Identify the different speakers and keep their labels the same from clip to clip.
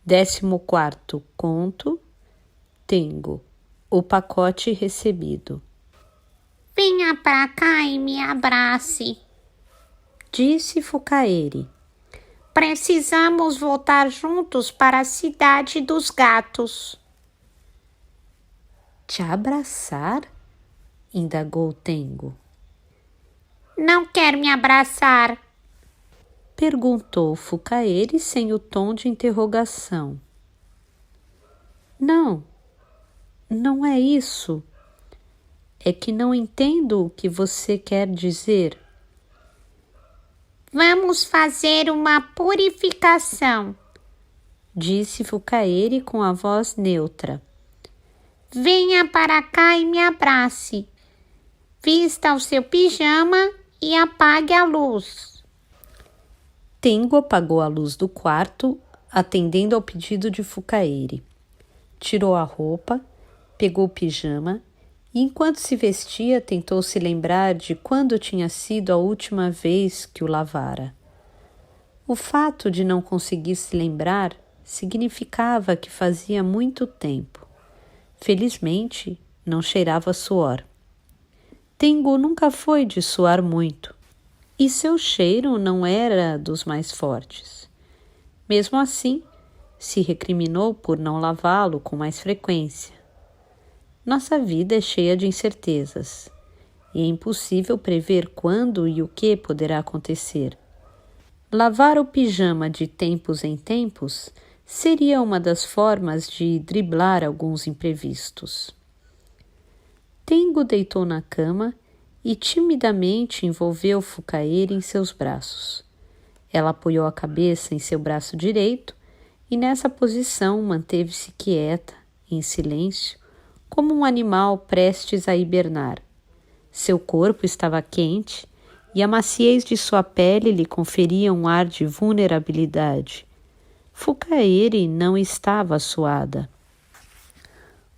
Speaker 1: 14º conto, Tengo, o pacote recebido.
Speaker 2: Venha pra cá e me abrace,
Speaker 1: disse Fukaeri.
Speaker 2: Precisamos voltar juntos para a cidade dos gatos.
Speaker 1: Te abraçar? Indagou Tengo.
Speaker 2: Não quer me abraçar?
Speaker 1: Perguntou Fukaeri sem o tom de interrogação. Não é isso. É que não entendo o que você quer dizer.
Speaker 2: Vamos fazer uma purificação,
Speaker 1: disse Fukaeri com a voz neutra.
Speaker 2: Venha para cá e me abrace. Vista o seu pijama e apague a luz.
Speaker 1: Tengo apagou a luz do quarto, atendendo ao pedido de Fukaeri. Tirou a roupa, pegou o pijama e, enquanto se vestia, tentou se lembrar de quando tinha sido a última vez que o lavara. O fato de não conseguir se lembrar significava que fazia muito tempo. Felizmente, não cheirava suor. Tengo nunca foi de suar muito, e seu cheiro não era dos mais fortes. Mesmo assim, se recriminou por não lavá-lo com mais frequência. Nossa vida é cheia de incertezas, e é impossível prever quando e o que poderá acontecer. Lavar o pijama de tempos em tempos seria uma das formas de driblar alguns imprevistos. Tengo deitou na cama e timidamente envolveu Fukaeri em seus braços. Ela apoiou a cabeça em seu braço direito e nessa posição manteve-se quieta, em silêncio, como um animal prestes a hibernar. Seu corpo estava quente e a maciez de sua pele lhe conferia um ar de vulnerabilidade. Fukaeri não estava suada.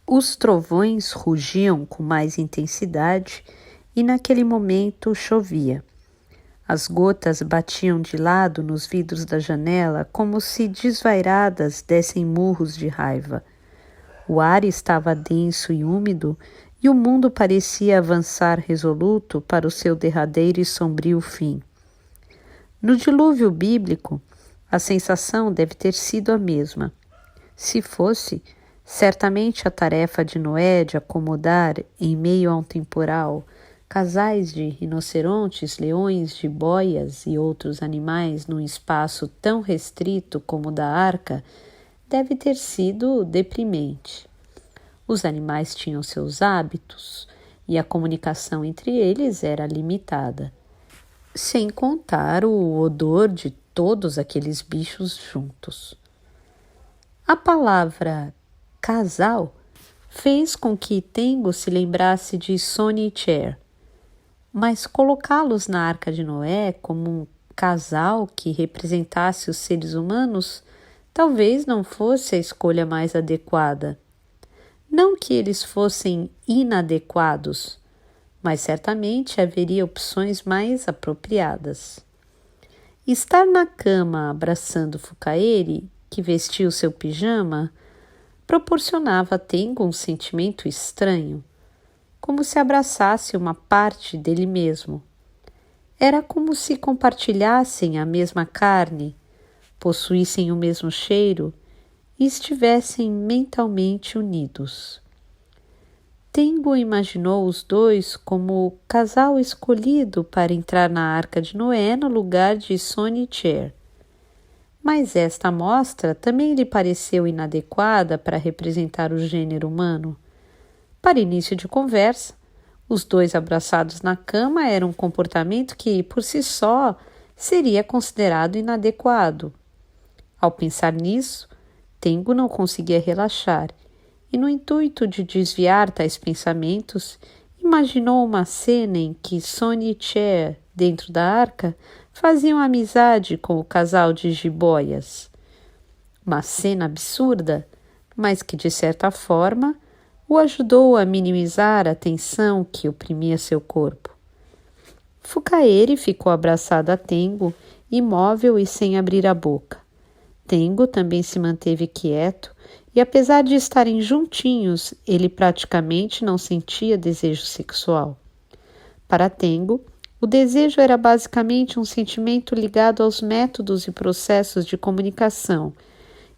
Speaker 1: Os trovões rugiam com mais intensidade e naquele momento chovia. As gotas batiam de lado nos vidros da janela como se desvairadas dessem murros de raiva. O ar estava denso e úmido e o mundo parecia avançar resoluto para o seu derradeiro e sombrio fim. No dilúvio bíblico, a sensação deve ter sido a mesma. Se fosse, certamente a tarefa de Noé de acomodar, em meio a um temporal, casais de rinocerontes, leões, jiboias e outros animais num espaço tão restrito como o da arca, deve ter sido deprimente. Os animais tinham seus hábitos e a comunicação entre eles era limitada, sem contar o odor de todos aqueles bichos juntos. A palavra casal fez com que Tengo se lembrasse de Sonny e Cher, mas colocá-los na Arca de Noé como um casal que representasse os seres humanos talvez não fosse a escolha mais adequada. Não que eles fossem inadequados, mas certamente haveria opções mais apropriadas. Estar na cama abraçando Fukaeri, que vestiu seu pijama, proporcionava a Tengo um sentimento estranho, como se abraçasse uma parte dele mesmo. Era como se compartilhassem a mesma carne, possuíssem o mesmo cheiro e estivessem mentalmente unidos. Tengo imaginou os dois como o casal escolhido para entrar na Arca de Noé no lugar de Sonny e Cher. Mas esta amostra também lhe pareceu inadequada para representar o gênero humano. Para início de conversa, os dois abraçados na cama era um comportamento que, por si só, seria considerado inadequado. Ao pensar nisso, Tengo não conseguia relaxar e, no intuito de desviar tais pensamentos, imaginou uma cena em que Sonny e Cher, dentro da arca, faziam amizade com o casal de jiboias. Uma cena absurda, mas que, de certa forma, o ajudou a minimizar a tensão que oprimia seu corpo. Fukaeri ficou abraçada a Tengo, imóvel e sem abrir a boca. Tengo também se manteve quieto e, apesar de estarem juntinhos, ele praticamente não sentia desejo sexual. Para Tengo, o desejo era basicamente um sentimento ligado aos métodos e processos de comunicação,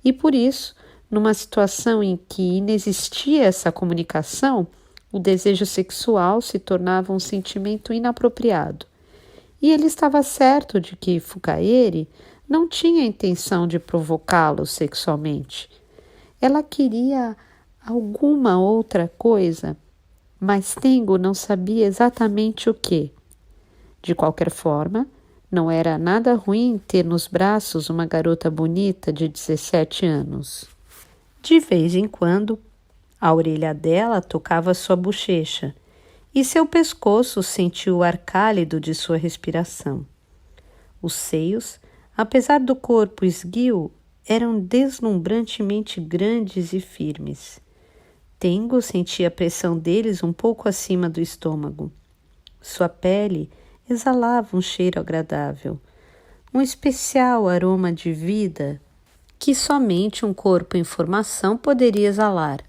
Speaker 1: e por isso, numa situação em que inexistia essa comunicação, o desejo sexual se tornava um sentimento inapropriado. E ele estava certo de que Fukaeri não tinha intenção de provocá-lo sexualmente. Ela queria alguma outra coisa, mas Tengo não sabia exatamente o que. De qualquer forma, não era nada ruim ter nos braços uma garota bonita de 17 anos. De vez em quando, a orelha dela tocava sua bochecha e seu pescoço sentiu o ar cálido de sua respiração. Os seios, apesar do corpo esguio, eram deslumbrantemente grandes e firmes. Tengo sentia a pressão deles um pouco acima do estômago. Sua pele exalava um cheiro agradável, um especial aroma de vida que somente um corpo em formação poderia exalar.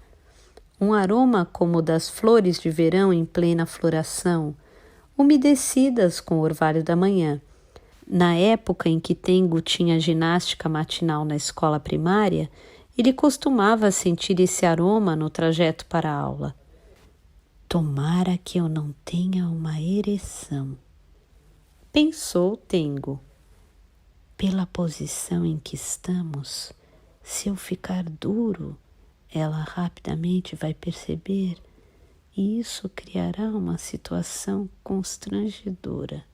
Speaker 1: Um aroma como o das flores de verão em plena floração, umedecidas com o orvalho da manhã. Na época em que Tengo tinha ginástica matinal na escola primária, ele costumava sentir esse aroma no trajeto para a aula. Tomara que eu não tenha uma ereção, pensou Tengo. Pela posição em que estamos, se eu ficar duro, ela rapidamente vai perceber e isso criará uma situação constrangedora.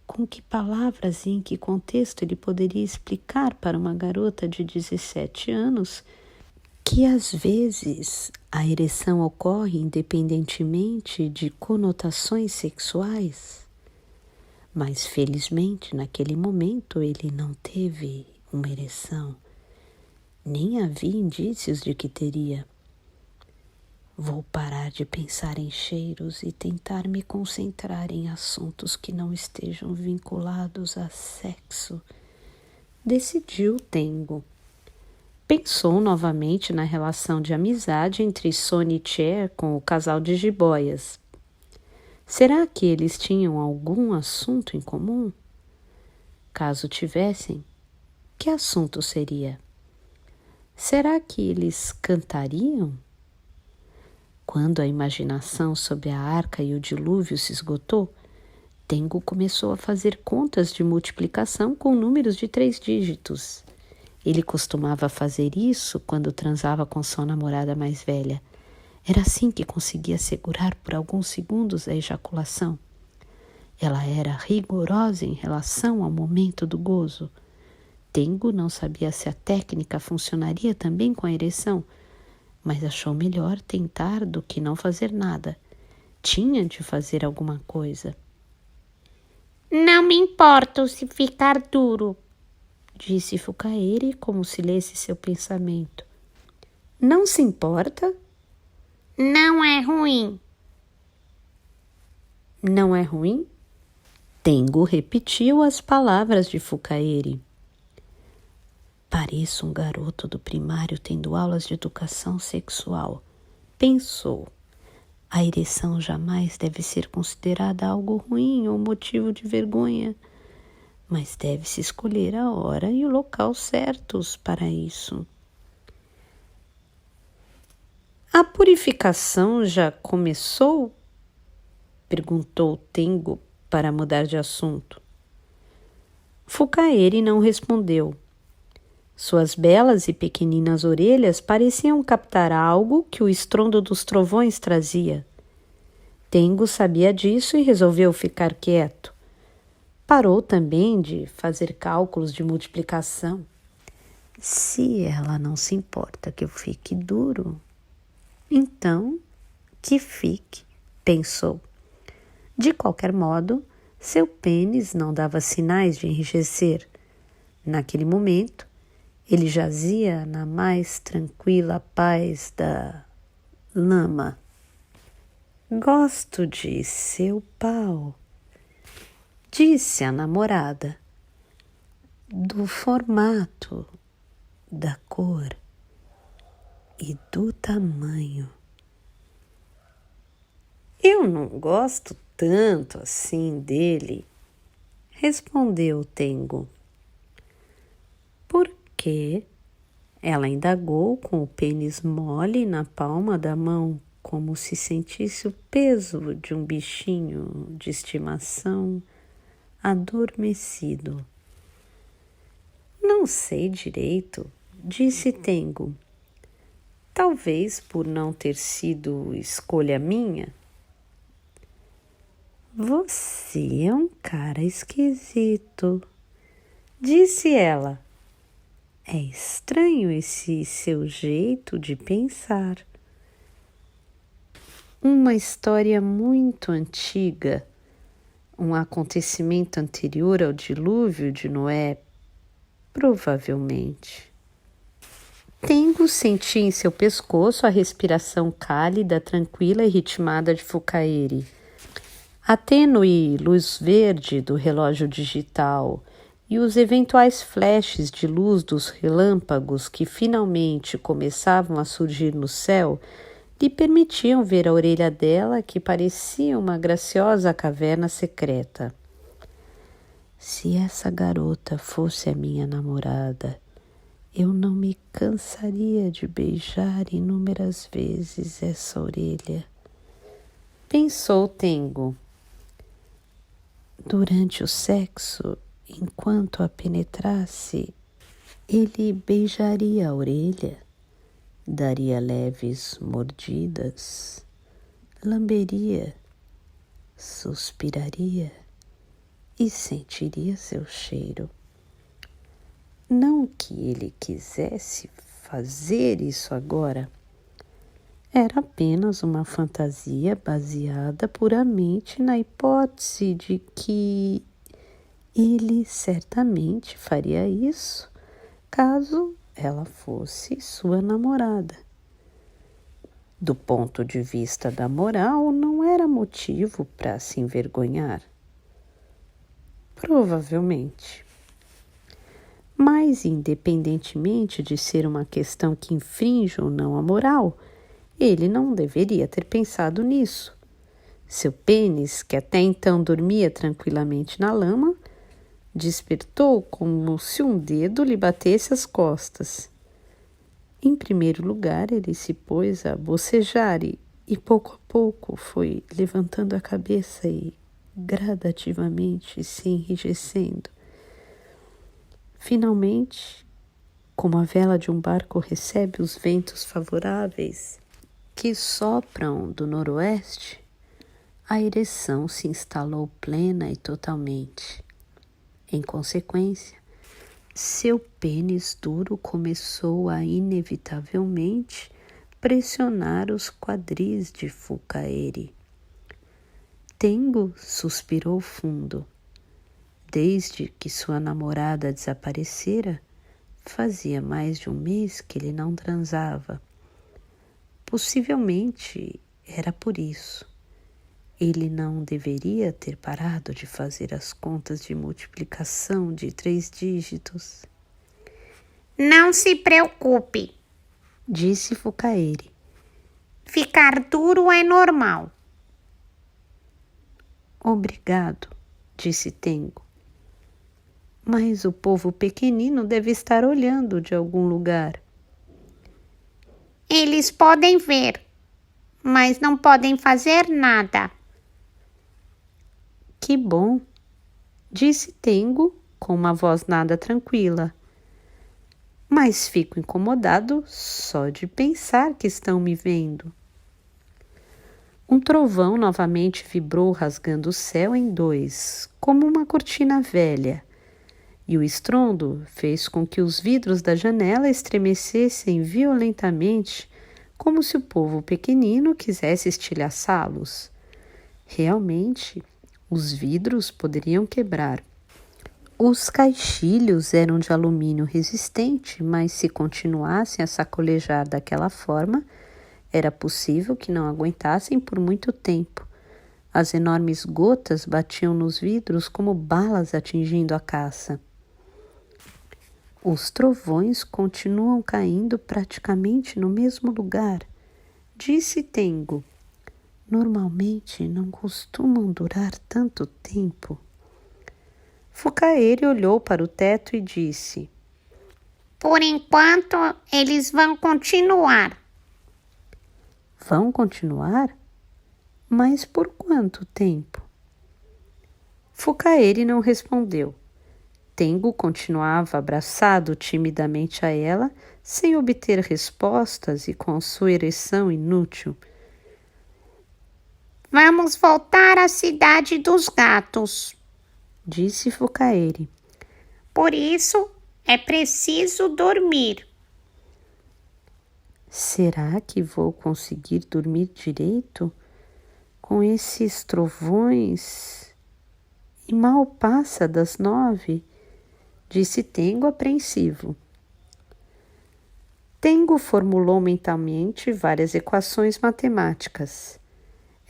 Speaker 1: Com que palavras e em que contexto ele poderia explicar para uma garota de 17 anos que às vezes a ereção ocorre independentemente de conotações sexuais? Mas felizmente naquele momento ele não teve uma ereção. Nem havia indícios de que teria. Vou parar de pensar em cheiros e tentar me concentrar em assuntos que não estejam vinculados a sexo, decidiu Tengo. Pensou novamente na relação de amizade entre Sonny e Cher com o casal de jiboias. Será que eles tinham algum assunto em comum? Caso tivessem, que assunto seria? Será que eles cantariam? Quando a imaginação sobre a arca e o dilúvio se esgotou, Tengo começou a fazer contas de multiplicação com números de 3 dígitos. Ele costumava fazer isso quando transava com sua namorada mais velha. Era assim que conseguia segurar por alguns segundos a ejaculação. Ela era rigorosa em relação ao momento do gozo. Tengo não sabia se a técnica funcionaria também com a ereção, mas achou melhor tentar do que não fazer nada. Tinha de fazer alguma coisa.
Speaker 2: Não me importo se ficar duro,
Speaker 1: disse Fukaeri como se lesse seu pensamento. Não se importa?
Speaker 2: Não é ruim.
Speaker 1: Não é ruim? Tengo repetiu as palavras de Fukaeri. Pareço um garoto do primário tendo aulas de educação sexual, pensou. A ereção jamais deve ser considerada algo ruim ou motivo de vergonha, mas deve-se escolher a hora e o local certos para isso. A purificação já começou? Perguntou Tengo para mudar de assunto. Fukaeri não respondeu. Suas belas e pequeninas orelhas pareciam captar algo que o estrondo dos trovões trazia. Tengo sabia disso e resolveu ficar quieto. Parou também de fazer cálculos de multiplicação. Se ela não se importa que eu fique duro, então que fique, pensou. De qualquer modo, seu pênis não dava sinais de enrijecer. Naquele momento, ele jazia na mais tranquila paz da lama. Gosto de seu pau, disse a namorada. do formato, da cor e do tamanho. Eu não gosto tanto assim dele, respondeu Tengo. Por quê? Ela indagou com o pênis mole na palma da mão, como se sentisse o peso de um bichinho de estimação adormecido. Não sei direito, disse Tengo. Talvez por não ter sido escolha minha. Você é um cara esquisito, disse ela. É estranho esse seu jeito de pensar. Uma história muito antiga, um acontecimento anterior ao dilúvio de Noé, provavelmente. Tengo sentia em seu pescoço a respiração cálida, tranquila e ritmada de Fukaeri. A tênue luz verde do relógio digital e os eventuais flashes de luz dos relâmpagos que finalmente começavam a surgir no céu lhe permitiam ver a orelha dela, que parecia uma graciosa caverna secreta. Se essa garota fosse a minha namorada, eu não me cansaria de beijar inúmeras vezes essa orelha, pensou Tengo. Durante o sexo, enquanto a penetrasse, ele beijaria a orelha, daria leves mordidas, lamberia, suspiraria e sentiria seu cheiro. Não que ele quisesse fazer isso agora. Era apenas uma fantasia baseada puramente na hipótese de que ele certamente faria isso caso ela fosse sua namorada. Do ponto de vista da moral, não era motivo para se envergonhar. Provavelmente. Mas, independentemente de ser uma questão que infringe ou não a moral, ele não deveria ter pensado nisso. Seu pênis, que até então dormia tranquilamente na lama, despertou como se um dedo lhe batesse as costas. Em primeiro lugar, ele se pôs a bocejar e pouco a pouco foi levantando a cabeça e gradativamente se enrijecendo. Finalmente, como a vela de um barco recebe os ventos favoráveis que sopram do noroeste, a ereção se instalou plena e totalmente. Em consequência, seu pênis duro começou a inevitavelmente pressionar os quadris de Fukaeri. Tengo suspirou fundo. Desde que sua namorada desaparecera, fazia mais de um mês que ele não transava. Possivelmente era por isso. Ele não deveria ter parado de fazer as contas de multiplicação de 3 dígitos.
Speaker 2: Não se preocupe,
Speaker 1: disse Fukaeri.
Speaker 2: Ficar duro é normal.
Speaker 1: Obrigado, disse Tengo. Mas o povo pequenino deve estar olhando de algum lugar.
Speaker 2: Eles podem ver, mas não podem fazer nada.
Speaker 1: Que bom, disse Tengo com uma voz nada tranquila. Mas fico incomodado só de pensar que estão me vendo. Um trovão novamente vibrou rasgando o céu em 2, como uma cortina velha, e o estrondo fez com que os vidros da janela estremecessem violentamente, como se o povo pequenino quisesse estilhaçá-los. Realmente, os vidros poderiam quebrar. Os caixilhos eram de alumínio resistente, mas se continuassem a sacolejar daquela forma, era possível que não aguentassem por muito tempo. As enormes gotas batiam nos vidros como balas atingindo a caça. Os trovões continuam caindo praticamente no mesmo lugar, disse Tengo. Normalmente não costumam durar tanto tempo. Fukaeri olhou para o teto e disse:
Speaker 2: Por enquanto, eles vão continuar.
Speaker 1: Vão continuar? Mas por quanto tempo? Fukaeri não respondeu. Tengo continuava abraçado timidamente a ela, sem obter respostas e com sua ereção inútil.
Speaker 2: Vamos voltar à cidade dos gatos,
Speaker 1: disse Fukaeri.
Speaker 2: Por isso, é preciso dormir.
Speaker 1: Será que vou conseguir dormir direito? Com esses trovões? E mal passa das 9, disse Tengo apreensivo. Tengo formulou mentalmente várias equações matemáticas.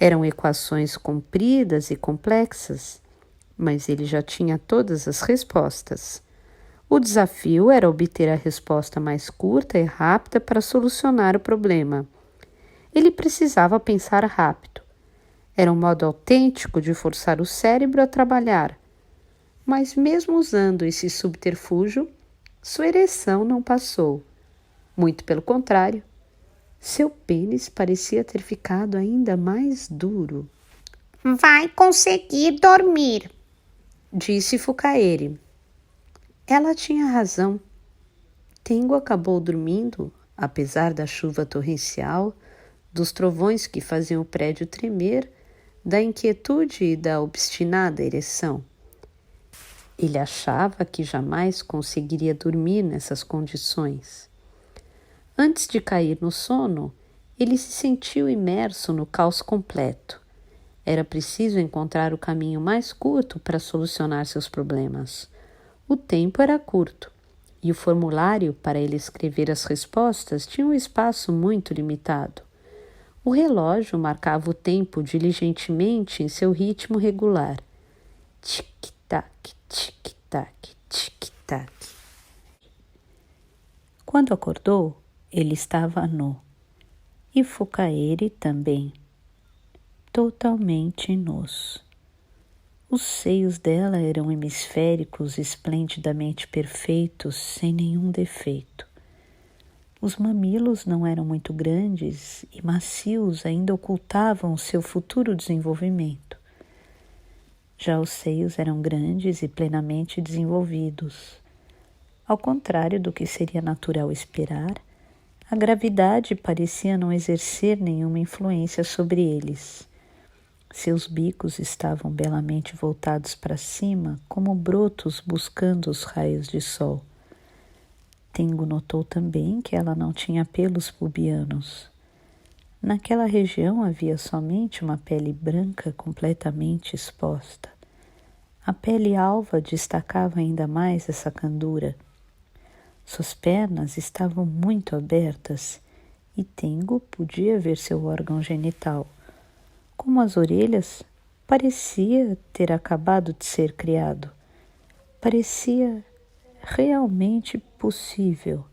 Speaker 1: Eram equações compridas e complexas, mas ele já tinha todas as respostas. O desafio era obter a resposta mais curta e rápida para solucionar o problema. Ele precisava pensar rápido. Era um modo autêntico de forçar o cérebro a trabalhar. Mas mesmo usando esse subterfúgio, sua ereção não passou. Muito pelo contrário, seu pênis parecia ter ficado ainda mais duro.
Speaker 2: Vai conseguir dormir,
Speaker 1: disse Fukaeri. Ela tinha razão. Tengo acabou dormindo, apesar da chuva torrencial, dos trovões que faziam o prédio tremer, da inquietude e da obstinada ereção. Ele achava que jamais conseguiria dormir nessas condições. Antes de cair no sono, ele se sentiu imerso no caos completo. Era preciso encontrar o caminho mais curto para solucionar seus problemas. O tempo era curto, e o formulário para ele escrever as respostas tinha um espaço muito limitado. O relógio marcava o tempo diligentemente em seu ritmo regular. Tic-tac, tic-tac, tic-tac. Quando acordou, ele estava nu. E Fukaeri também, totalmente nus. Os seios dela eram hemisféricos, esplendidamente perfeitos, sem nenhum defeito. Os mamilos não eram muito grandes e macios ainda ocultavam seu futuro desenvolvimento. Já os seios eram grandes e plenamente desenvolvidos. Ao contrário do que seria natural esperar, a gravidade parecia não exercer nenhuma influência sobre eles. Seus bicos estavam belamente voltados para cima, como brotos buscando os raios de sol. Tengo notou também que ela não tinha pelos pubianos. Naquela região havia somente uma pele branca completamente exposta. A pele alva destacava ainda mais essa candura. Suas pernas estavam muito abertas e Tengo podia ver seu órgão genital. Como as orelhas, parecia ter acabado de ser criado. Parecia realmente possível.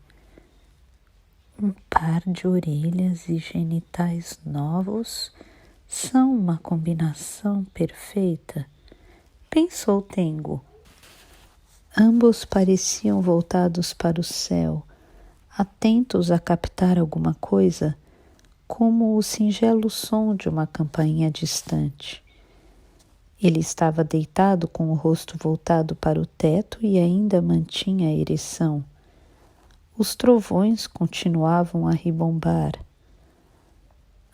Speaker 1: Um par de orelhas e genitais novos são uma combinação perfeita, pensou Tengo. Ambos pareciam voltados para o céu, atentos a captar alguma coisa, como o singelo som de uma campainha distante. Ele estava deitado com o rosto voltado para o teto e ainda mantinha a ereção. Os trovões continuavam a ribombar.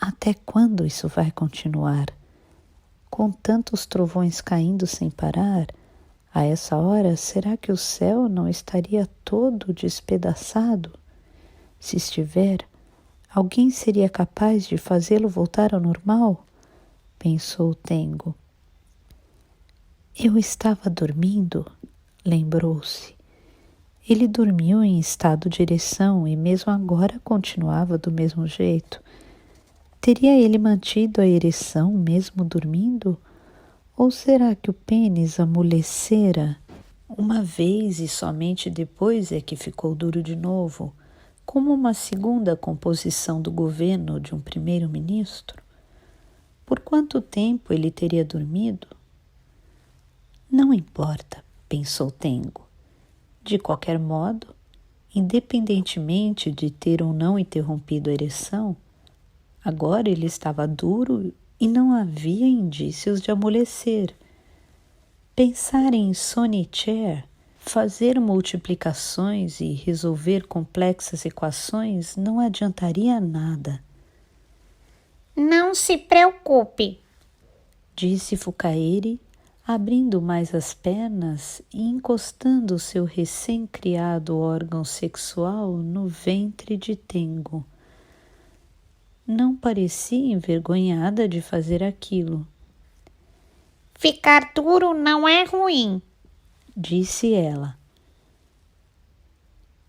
Speaker 1: Até quando isso vai continuar? Com tantos trovões caindo sem parar, a essa hora, será que o céu não estaria todo despedaçado? Se estiver, alguém seria capaz de fazê-lo voltar ao normal? Pensou Tengo. Eu estava dormindo, lembrou-se. Ele dormiu em estado de ereção e mesmo agora continuava do mesmo jeito. Teria ele mantido a ereção mesmo dormindo? Ou será que o pênis amolecera Uma vez e somente depois é que ficou duro de novo, como uma segunda composição do governo de um primeiro-ministro. Por quanto tempo ele teria dormido? Não importa, pensou Tengo. De qualquer modo, independentemente de ter ou não interrompido a ereção, agora ele estava duro e não havia indícios de amolecer. Pensar em solitaire, fazer multiplicações e resolver complexas equações não adiantaria nada.
Speaker 2: Não se preocupe,
Speaker 1: Disse Fukaeri, abrindo mais as pernas e encostando seu recém-criado órgão sexual no ventre de Tengo. Não parecia envergonhada de fazer aquilo,
Speaker 2: ficar duro não é ruim.
Speaker 1: disse ela.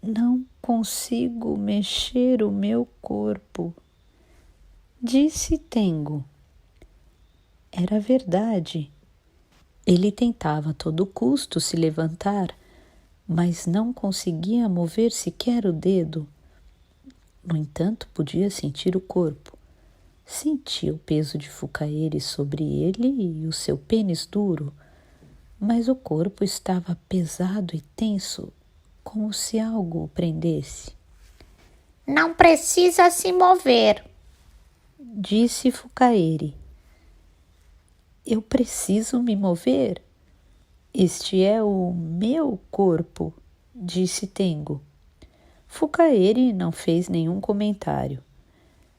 Speaker 1: Não consigo mexer o meu corpo, disse Tengo. Era verdade. Ele tentava a todo custo se levantar, mas não conseguia mover sequer o dedo. No entanto, podia sentir o corpo. Sentia o peso de Fukaeri sobre ele e o seu pênis duro, mas o corpo estava pesado e tenso, como se algo o prendesse.
Speaker 2: Não precisa se mover,
Speaker 1: Disse Fukaeri. Eu preciso me mover? Este é o meu corpo, disse Tengo. Fukaeri não fez nenhum comentário.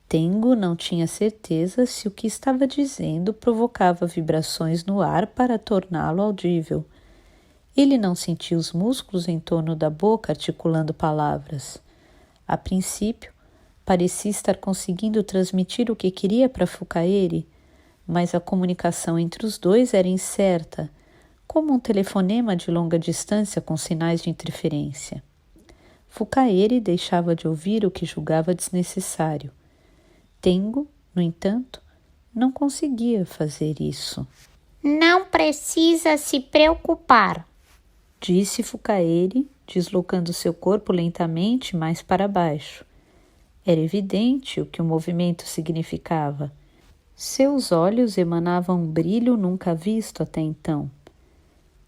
Speaker 1: Tengo não tinha certeza se o que estava dizendo provocava vibrações no ar para torná-lo audível. Ele não sentia os músculos em torno da boca articulando palavras. A princípio, parecia estar conseguindo transmitir o que queria para Fukaeri, mas a comunicação entre os dois era incerta, como um telefonema de longa distância com sinais de interferência. Fukaeri deixava de ouvir o que julgava desnecessário. Tengo, no entanto, não conseguia fazer isso.
Speaker 2: Não precisa se preocupar,
Speaker 1: Disse Fukaeri, deslocando seu corpo lentamente mais para baixo. Era evidente o que o movimento significava. Seus olhos emanavam um brilho nunca visto até então.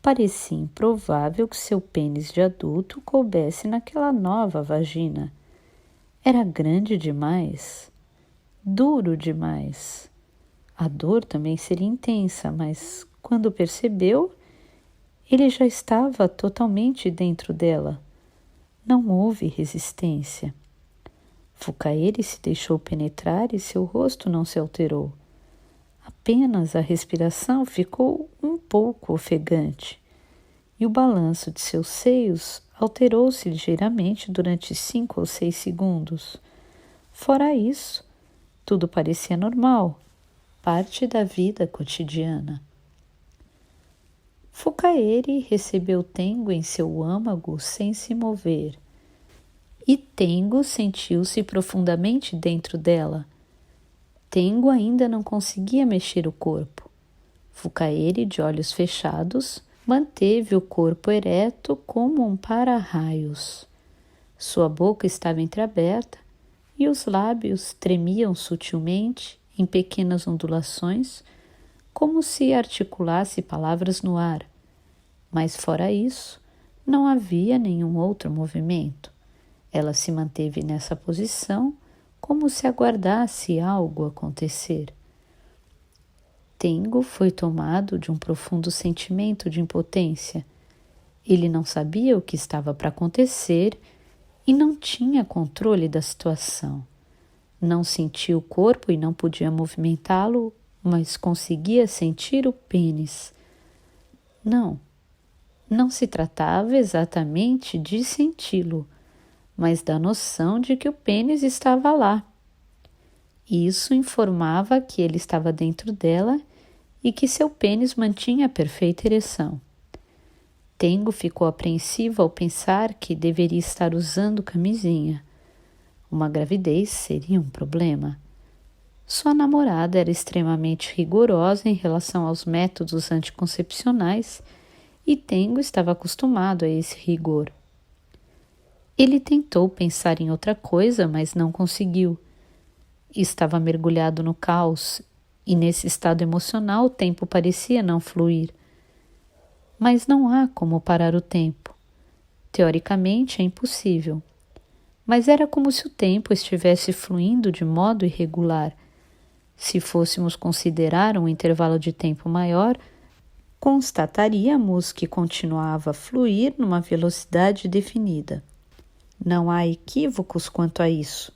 Speaker 1: Parecia improvável que seu pênis de adulto coubesse naquela nova vagina. Era grande demais, duro demais. A dor também seria intensa, mas quando percebeu, ele já estava totalmente dentro dela. Não houve resistência. Fukaeri se deixou penetrar e seu rosto não se alterou. Apenas a respiração ficou um pouco ofegante e o balanço de seus seios alterou-se ligeiramente durante 5 ou 6 segundos. Fora isso, tudo parecia normal, parte da vida cotidiana. Fukaeri recebeu Tengo em seu âmago sem se mover. E Tengo sentiu-se profundamente dentro dela. Tengo ainda não conseguia mexer o corpo. Fukaeri, de olhos fechados, manteve o corpo ereto como um para-raios. Sua boca estava entreaberta e os lábios tremiam sutilmente em pequenas ondulações, como se articulasse palavras no ar. Mas fora isso, não havia nenhum outro movimento. Ela se manteve nessa posição como se aguardasse algo acontecer. Tengo foi tomado de um profundo sentimento de impotência. Ele não sabia o que estava para acontecer e não tinha controle da situação. Não sentia o corpo e não podia movimentá-lo, mas conseguia sentir o pênis. Não se tratava exatamente de senti-lo, mas da noção de que o pênis estava lá. Isso informava que ele estava dentro dela e que seu pênis mantinha a perfeita ereção. Tengo ficou apreensiva ao pensar que deveria estar usando camisinha. Uma gravidez seria um problema. Sua namorada era extremamente rigorosa em relação aos métodos anticoncepcionais e Tengo estava acostumado a esse rigor. Ele tentou pensar em outra coisa, mas não conseguiu. Estava mergulhado no caos, e nesse estado emocional o tempo parecia não fluir. Mas não há como parar o tempo. Teoricamente é impossível. Mas era como se o tempo estivesse fluindo de modo irregular. Se fôssemos considerar um intervalo de tempo maior, constataríamos que continuava a fluir numa velocidade definida. Não há equívocos quanto a isso,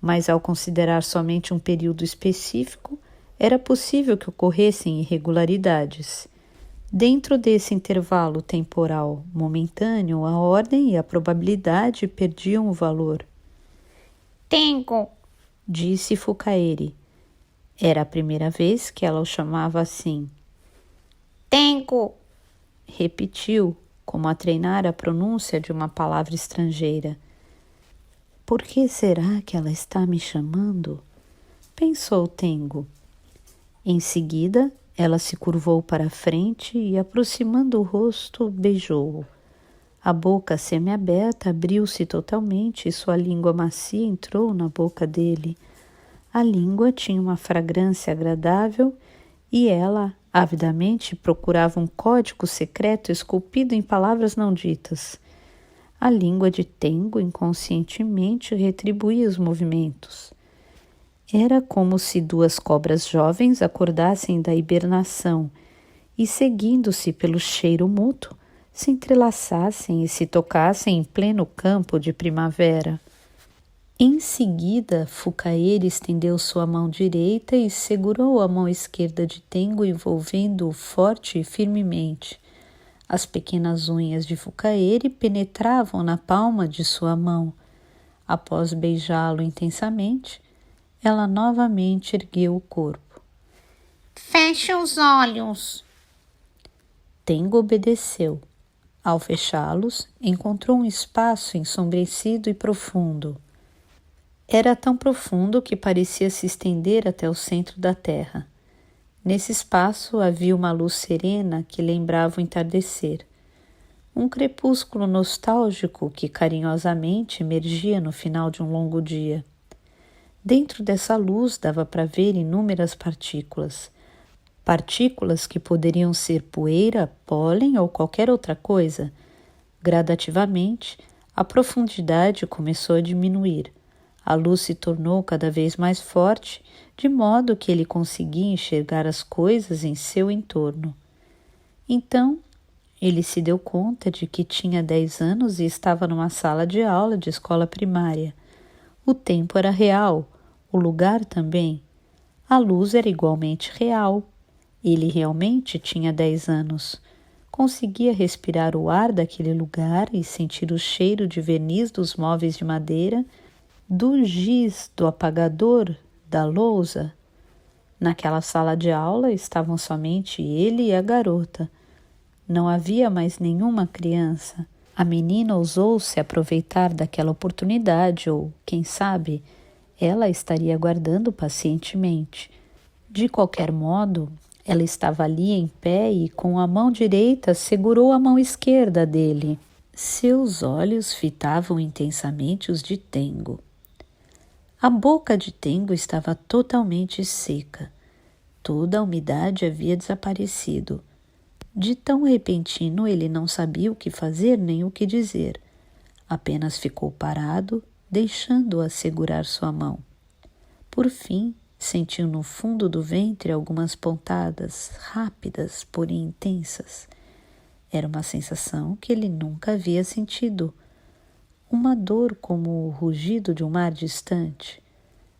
Speaker 1: mas ao considerar somente um período específico, era possível que ocorressem irregularidades. Dentro desse intervalo temporal momentâneo, a ordem e a probabilidade perdiam o valor.
Speaker 2: Tengo,
Speaker 1: Disse Fukaeri. Era a primeira vez que ela o chamava assim.
Speaker 2: tengo,
Speaker 1: Repetiu, como a treinar a pronúncia de uma palavra estrangeira. Por que será que ela está me chamando? Pensou Tengo. Em seguida, ela se curvou para a frente e, aproximando o rosto, beijou-o. A boca semiaberta abriu-se totalmente e sua língua macia entrou na boca dele. A língua tinha uma fragrância agradável e ela, avidamente, procurava um código secreto esculpido em palavras não ditas. A língua de Tengo inconscientemente retribuía os movimentos. Era como se duas cobras jovens acordassem da hibernação e, seguindo-se pelo cheiro mútuo, se entrelaçassem e se tocassem em pleno campo de primavera. Em seguida, Fukaeri estendeu sua mão direita e segurou a mão esquerda de Tengo, envolvendo-o forte e firmemente. As pequenas unhas de Fukaeri penetravam na palma de sua mão. Após beijá-lo intensamente, ela novamente ergueu o corpo.
Speaker 2: fecha os olhos.
Speaker 1: Tengo obedeceu. Ao fechá-los, encontrou um espaço ensombrecido e profundo. Era tão profundo que parecia se estender até o centro da terra. Nesse espaço havia uma luz serena que lembrava o entardecer. Um crepúsculo nostálgico que carinhosamente emergia no final de um longo dia. Dentro dessa luz dava para ver inúmeras partículas. Partículas que poderiam ser poeira, pólen ou qualquer outra coisa. Gradativamente, a profundidade começou a diminuir. A luz se tornou cada vez mais forte, de modo que ele conseguia enxergar as coisas em seu entorno. Então, ele se deu conta de que tinha 10 anos e estava numa sala de aula de escola primária. O tempo era real, o lugar também. A luz era igualmente real. Ele realmente tinha 10 anos. Conseguia respirar o ar daquele lugar e sentir o cheiro de verniz dos móveis de madeira, do giz do apagador, da lousa. Naquela sala de aula estavam somente ele e a garota. Não havia mais nenhuma criança. A menina ousou se aproveitar daquela oportunidade ou, quem sabe, ela estaria aguardando pacientemente. De qualquer modo, ela estava ali em pé e com a mão direita segurou a mão esquerda dele. Seus olhos fitavam intensamente os de Tengo. A boca de Tengo estava totalmente seca. Toda a umidade havia desaparecido. De tão repentino, ele não sabia o que fazer nem o que dizer. Apenas ficou parado, deixando-a segurar sua mão. Por fim, sentiu no fundo do ventre algumas pontadas, rápidas, porém intensas. Era uma sensação que ele nunca havia sentido. Uma dor como o rugido de um mar distante.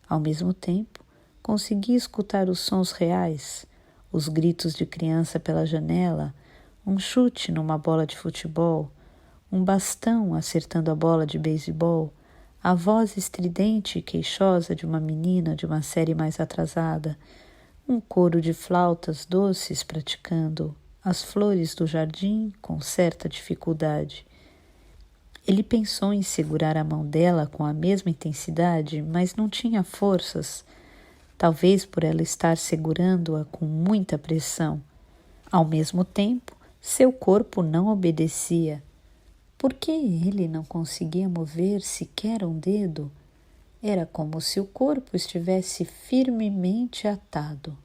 Speaker 1: Ao mesmo tempo, conseguia escutar os sons reais, os gritos de criança pela janela, um chute numa bola de futebol, um bastão acertando a bola de beisebol, a voz estridente e queixosa de uma menina de uma série mais atrasada, um coro de flautas doces praticando as flores do jardim com certa dificuldade. Ele pensou em segurar a mão dela com a mesma intensidade, mas não tinha forças, talvez por ela estar segurando-a com muita pressão. Ao mesmo tempo, Seu corpo não obedecia. Por que ele não conseguia mover sequer um dedo? Era como se o corpo estivesse firmemente atado.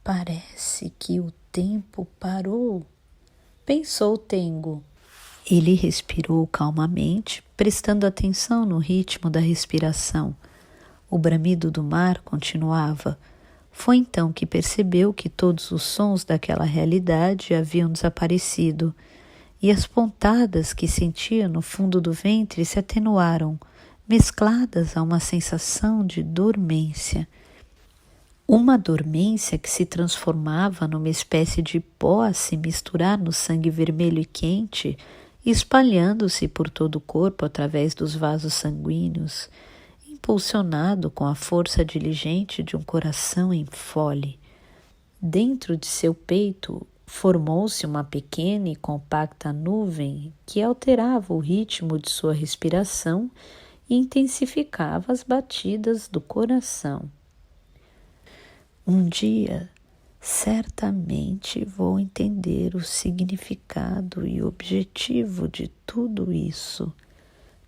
Speaker 1: Parece que o tempo parou, pensou Tengo. Ele respirou calmamente, prestando atenção no ritmo da respiração. O bramido do mar continuava. Foi então que percebeu que todos os sons daquela realidade haviam desaparecido, e as pontadas que sentia no fundo do ventre se atenuaram, mescladas a uma sensação de dormência. Uma dormência que se transformava numa espécie de pó a se misturar no sangue vermelho e quente, espalhando-se por todo o corpo através dos vasos sanguíneos, impulsionado com a força diligente de um coração em fole. Dentro de seu peito formou-se uma pequena e compacta nuvem que alterava o ritmo de sua respiração e intensificava as batidas do coração. Um dia, certamente vou entender o significado e objetivo de tudo isso,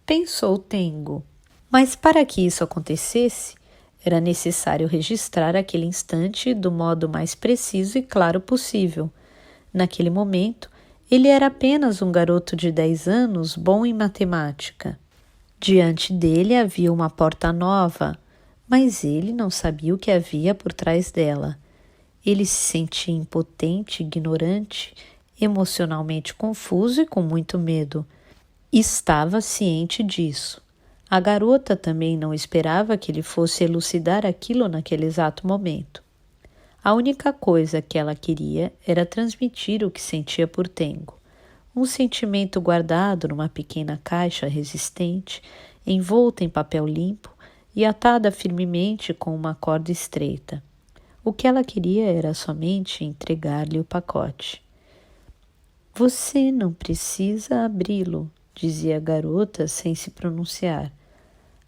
Speaker 1: pensou Tengo. Mas para que isso acontecesse, era necessário registrar aquele instante do modo mais preciso e claro possível. Naquele momento, ele era apenas um garoto de 10 anos, bom em matemática. Diante dele havia uma porta nova, mas ele não sabia o que havia por trás dela. Ele se sentia impotente, ignorante, emocionalmente confuso e com muito medo. Estava ciente disso. A garota também não esperava que ele fosse elucidar aquilo naquele exato momento. A única coisa que ela queria era transmitir o que sentia por Tengo. Um sentimento guardado numa pequena caixa resistente, envolta em papel limpo e atada firmemente com uma corda estreita. O que ela queria era somente entregar-lhe o pacote. Você não precisa abri-lo, dizia a garota sem se pronunciar.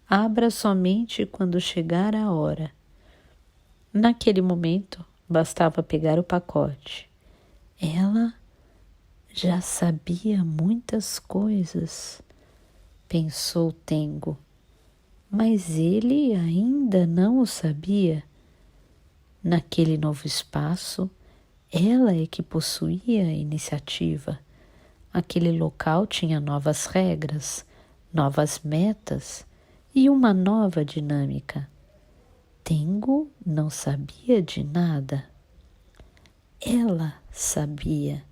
Speaker 1: Abra somente quando chegar a hora. Naquele momento, bastava pegar o pacote. Ela já sabia muitas coisas, pensou Tengo, mas ele ainda não o sabia. Naquele novo espaço, ela é que possuía a iniciativa. Aquele local tinha novas regras, novas metas e uma nova dinâmica. Tengo não sabia de nada. Ela sabia.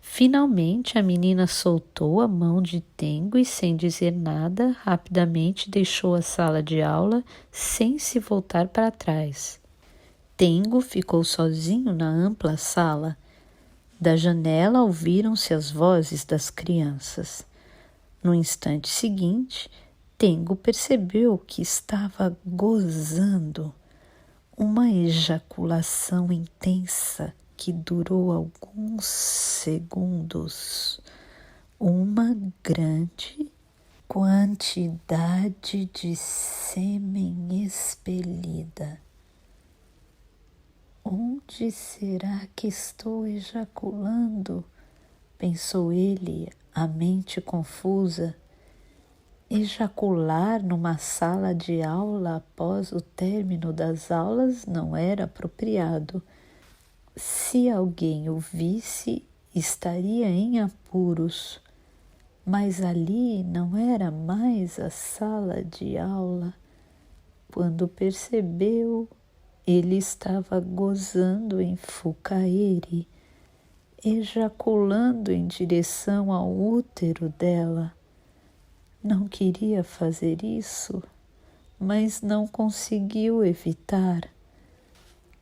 Speaker 1: Finalmente a menina soltou a mão de Tengo e, sem dizer nada, rapidamente deixou a sala de aula sem se voltar para trás. Tengo ficou sozinho na ampla sala. Da janela ouviram-se as vozes das crianças. No instante seguinte, Tengo percebeu que estava gozando. Uma ejaculação intensa que durou alguns segundos. Uma grande quantidade de sêmen expelida. Onde será que estou ejaculando? Pensou ele, a mente confusa. Ejacular numa sala de aula após o término das aulas não era apropriado. Se alguém o visse, estaria em apuros. Mas ali não era mais a sala de aula. Quando percebeu, ele estava gozando em Fukaeri, ejaculando em direção ao útero dela. Não queria fazer isso, mas não conseguiu evitar.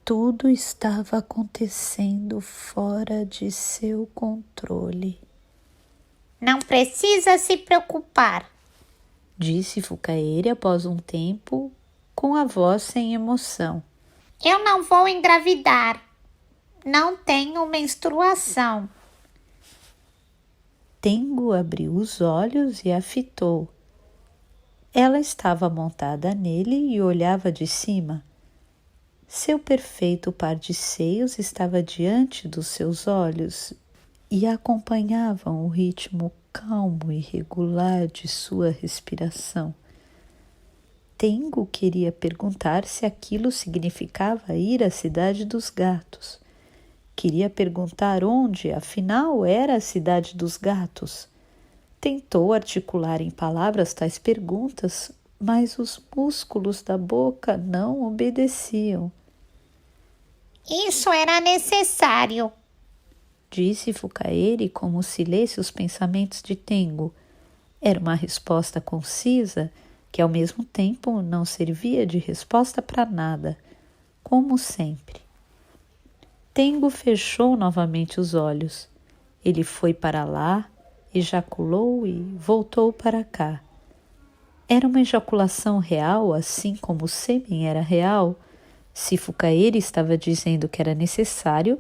Speaker 1: Tudo estava acontecendo fora de seu controle.
Speaker 2: Não precisa se preocupar,
Speaker 1: disse Fukaeri após um tempo, com a voz sem emoção.
Speaker 2: Eu não vou engravidar. Não tenho menstruação.
Speaker 1: Tengo abriu os olhos e a fitou. Ela estava montada nele e olhava de cima. Seu perfeito par de seios estava diante dos seus olhos e acompanhavam o ritmo calmo e regular de sua respiração. Tengo queria perguntar se aquilo significava ir à cidade dos gatos. Queria perguntar onde, afinal, era a cidade dos gatos. Tentou articular em palavras tais perguntas, mas os músculos da boca não obedeciam.
Speaker 2: Isso era necessário,
Speaker 1: Disse Fukaeri como se lesse os pensamentos de Tengo. Era uma resposta concisa que ao mesmo tempo não servia de resposta para nada, como sempre. Tengo fechou novamente os olhos. Ele foi para lá, ejaculou e voltou para cá. Era uma ejaculação real, assim como o sêmen era real. Se Fukaeri estava dizendo que era necessário,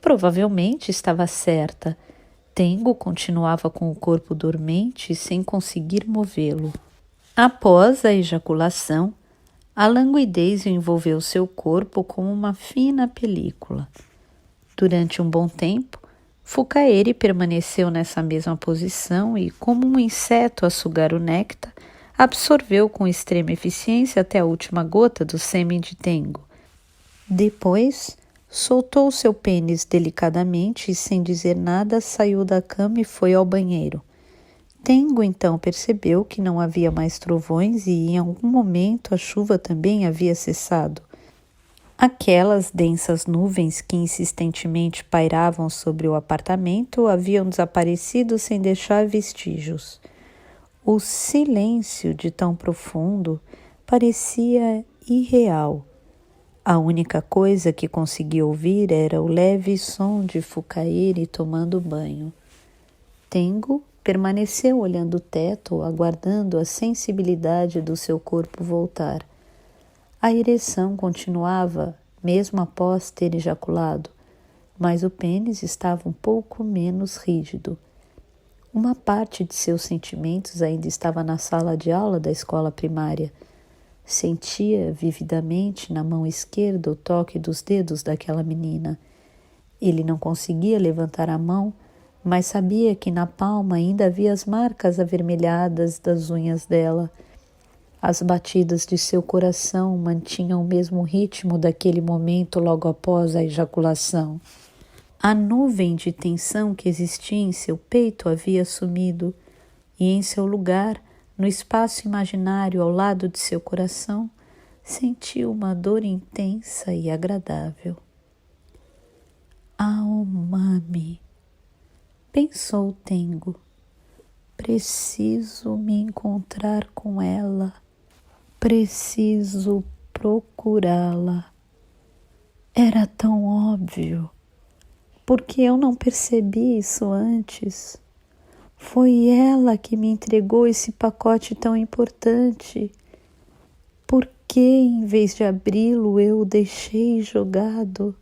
Speaker 1: provavelmente estava certa. Tengo continuava com o corpo dormente sem conseguir movê-lo. Após a ejaculação, a languidez envolveu seu corpo como uma fina película. Durante um bom tempo, Fukaeri permaneceu nessa mesma posição e, como um inseto a sugar o néctar, absorveu com extrema eficiência até a última gota do sêmen de Tengo. Depois, soltou seu pênis delicadamente e, sem dizer nada, saiu da cama e foi ao banheiro. Tengo então percebeu que não havia mais trovões e, em algum momento, a chuva também havia cessado. Aquelas densas nuvens que insistentemente pairavam sobre o apartamento haviam desaparecido sem deixar vestígios. O silêncio de tão profundo parecia irreal. A única coisa que conseguia ouvir era o leve som de Fukaeri tomando banho. Tengo permaneceu olhando o teto, aguardando a sensibilidade do seu corpo voltar. A ereção continuava, mesmo após ter ejaculado, mas o pênis estava um pouco menos rígido. Uma parte de seus sentimentos ainda estava na sala de aula da escola primária. Sentia vividamente na mão esquerda o toque dos dedos daquela menina. Ele não conseguia levantar a mão, mas sabia que na palma ainda havia as marcas avermelhadas das unhas dela. As batidas de seu coração mantinham o mesmo ritmo daquele momento logo após a ejaculação. A nuvem de tensão que existia em seu peito havia sumido, e em seu lugar, no espaço imaginário ao lado de seu coração, sentiu uma dor intensa e agradável. Aomami, pensou Tengo. Preciso me encontrar com ela. Preciso procurá-la. Era tão óbvio. Por que eu não percebi isso antes? Foi ela que me entregou esse pacote tão importante. Por que, em vez de abri-lo, eu o deixei jogado?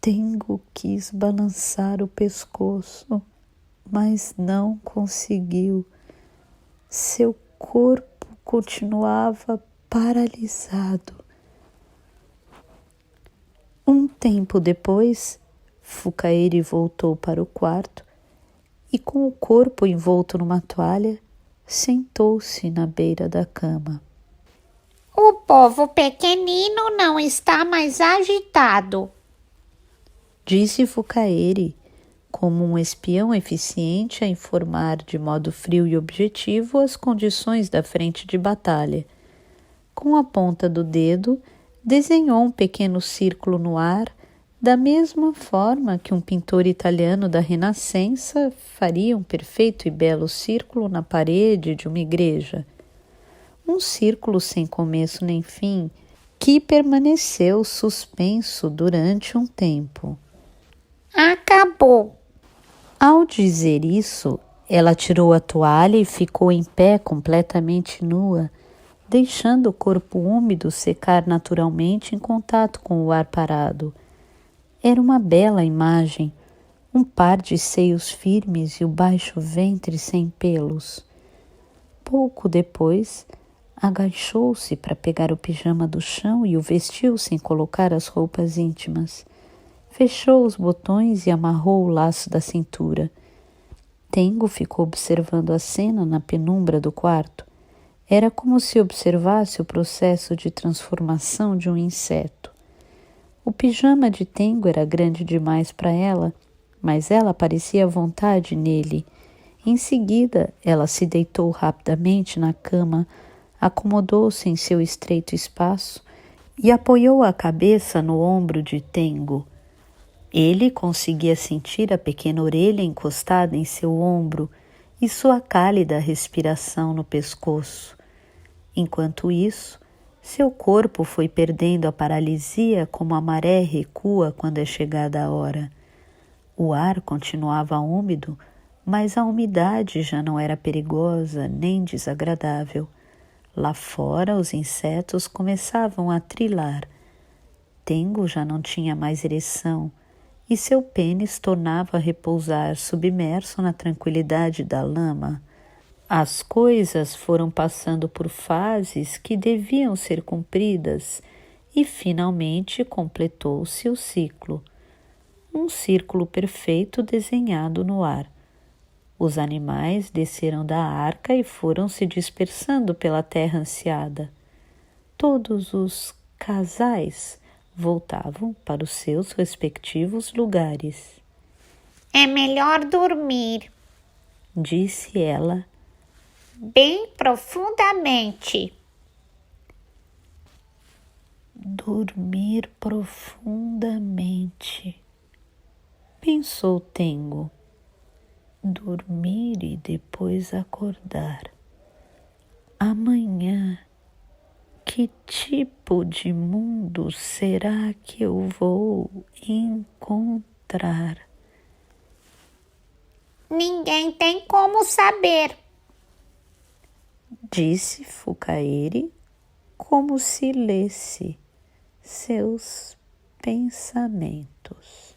Speaker 1: Tengo quis balançar o pescoço, mas não conseguiu. Seu corpo continuava paralisado. Um tempo depois, Fukaeri voltou para o quarto e, com o corpo envolto numa toalha, sentou-se na beira da cama.
Speaker 2: O povo pequenino não está mais agitado,
Speaker 1: Disse Fukaeri, como um espião eficiente a informar de modo frio e objetivo as condições da frente de batalha. Com a ponta do dedo, desenhou um pequeno círculo no ar, da mesma forma que um pintor italiano da Renascença faria um perfeito e belo círculo na parede de uma igreja. Um círculo sem começo nem fim, que permaneceu suspenso durante um tempo.
Speaker 2: Acabou.
Speaker 1: Ao dizer isso, ela tirou a toalha e ficou em pé completamente nua, deixando o corpo úmido secar naturalmente em contato com o ar parado. Era uma bela imagem, um par de seios firmes e o baixo ventre sem pelos. Pouco depois, Agachou-se para pegar o pijama do chão e o vestiu sem colocar as roupas íntimas. Fechou os botões e amarrou o laço da cintura. Tengo ficou observando a cena na penumbra do quarto. Era como se observasse o processo de transformação de um inseto. O pijama de Tengo era grande demais para ela, mas ela parecia à vontade nele. Em seguida, ela se deitou rapidamente na cama, acomodou-se em seu estreito espaço e apoiou a cabeça no ombro de Tengo. Ele conseguia sentir a pequena orelha encostada em seu ombro e sua cálida respiração no pescoço. Enquanto isso, seu corpo foi perdendo a paralisia como a maré recua quando é chegada a hora. O ar continuava úmido, mas a umidade já não era perigosa nem desagradável. Lá fora, os insetos começavam a trilar. Tengo já não tinha mais ereção e seu pênis tornava a repousar submerso na tranquilidade da lama. As coisas foram passando por fases que deviam ser cumpridas e finalmente completou-se o ciclo. Um círculo perfeito desenhado no ar. Os animais desceram da arca e foram se dispersando pela terra ansiada. Todos os casais voltavam para os seus respectivos lugares.
Speaker 2: É melhor dormir,
Speaker 1: Disse ela,
Speaker 2: bem profundamente.
Speaker 1: dormir profundamente. Pensou Tengo. Dormir e depois acordar. Amanhã, que tipo de mundo será que eu vou encontrar?
Speaker 2: Ninguém tem como saber.
Speaker 1: Disse Fukaeri, como se lesse seus pensamentos.